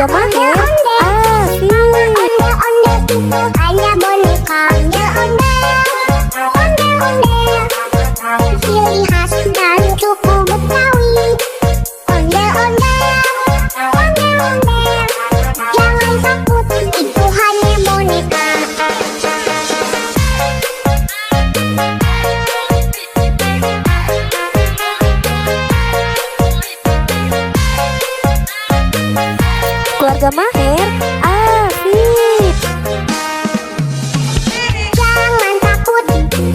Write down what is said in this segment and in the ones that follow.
Keluarga Maher asik. Onde-onde itu hanya boneka. Onde-onde, onde-onde, ciri khas dan suku Betawi. Onde-onde, onde-onde, jangan takut, itu hanya boneka. Keluarga Maher asik. Jangan takut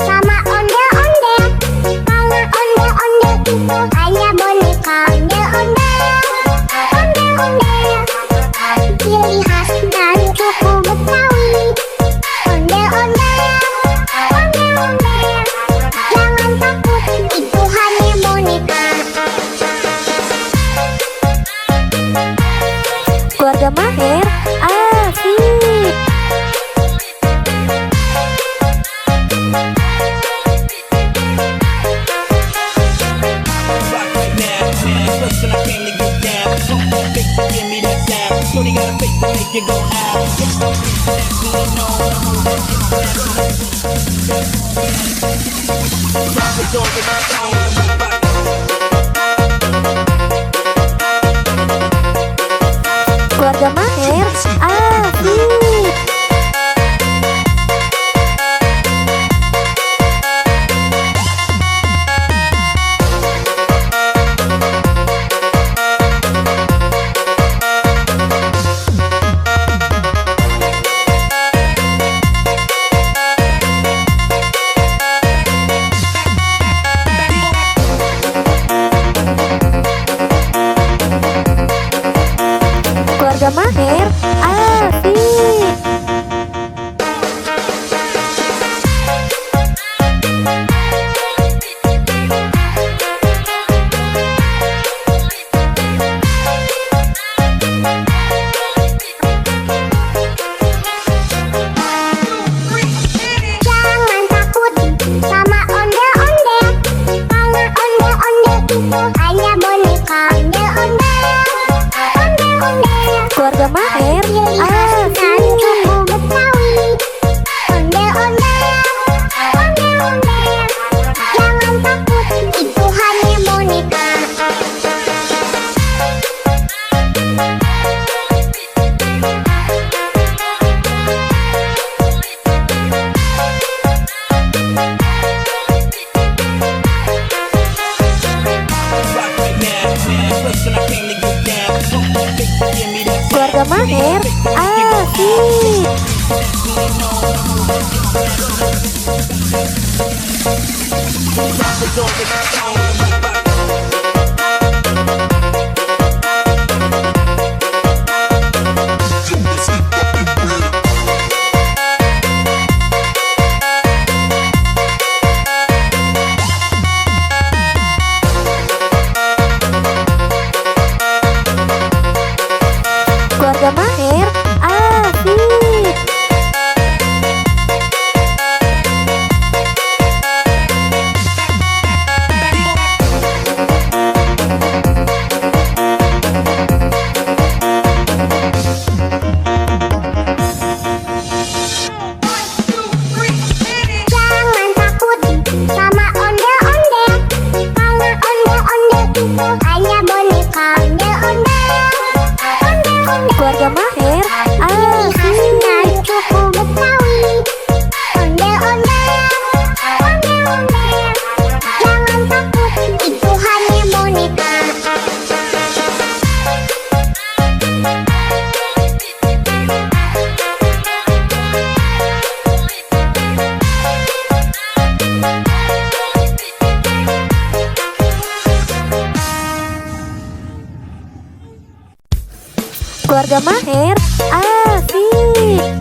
sama onde-onde, karena onde-onde itu hanya boneka. Onde-onde, onde-onde, ciri khas dan suku Betawi. Onde-onde, onde-onde, jangan takut, itu hanya boneka. Keluarga Maher asik. Keluarga Maher asik. Keluarga Maher asik. Jangan takut sama onde-onde, karena onde-onde itu hanya boneka. Onde-onde, onde-onde, Keluarga Maher ciri khas dan asik. suku Betawi. Onde-onde, onde-onde, jangan takut, itu hanya boneka. Keluarga Maher asik. Keluarga Maher asik. Jangan takut sama onde-onde, karena onde-onde itu hanya boneka. Onde-onde, onde-onde, Keluarga Maher ciri khas dan asik. suku Betawi. Onde-onde, onde-onde, jangan takut, itu hanya boneka. Keluarga Maher asik.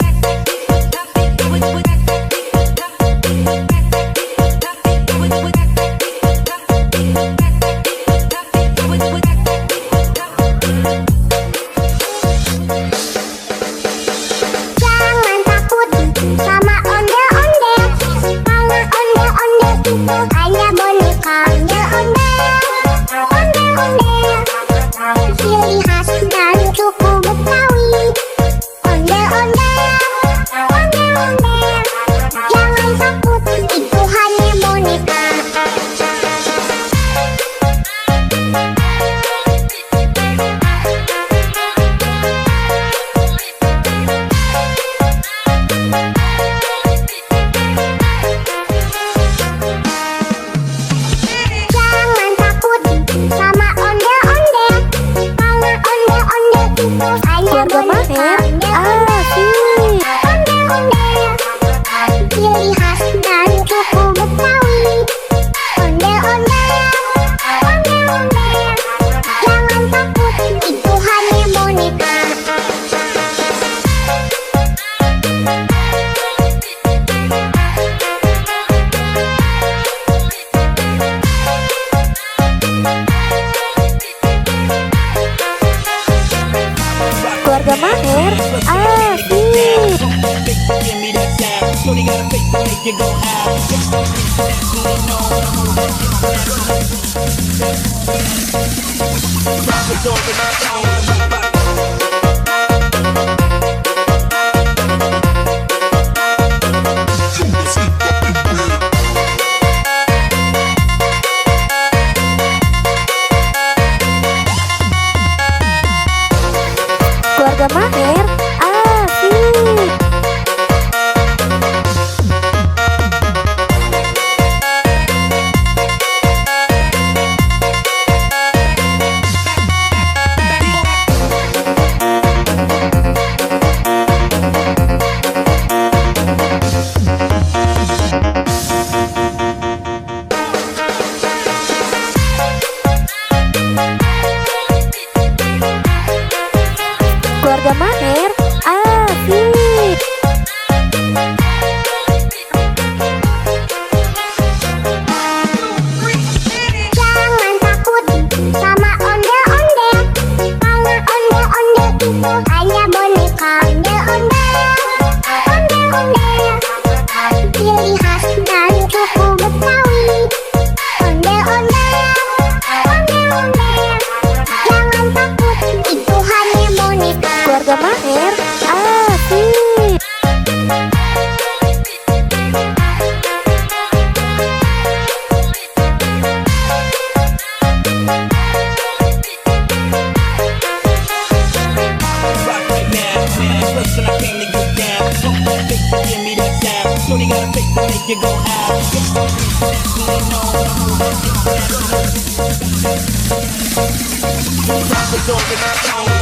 Jangan takut sama onde-onde, karena onde-onde itu hanya boneka. Onde-onde, onde-onde, ciri khas dan suku Betawi. Keluarga Maher asik. Keluarga Maher asik. Jangan takut sama ondel-ondel, karena ondel-ondel itu hanya boneka. Ondel-ondel, ondel-ondel, ciri khas dan suku Betawi. Ondel-ondel, ondel-ondel, jangan takut, itu hanya boneka. Keluarga Maher asik. Drop it off in my phone.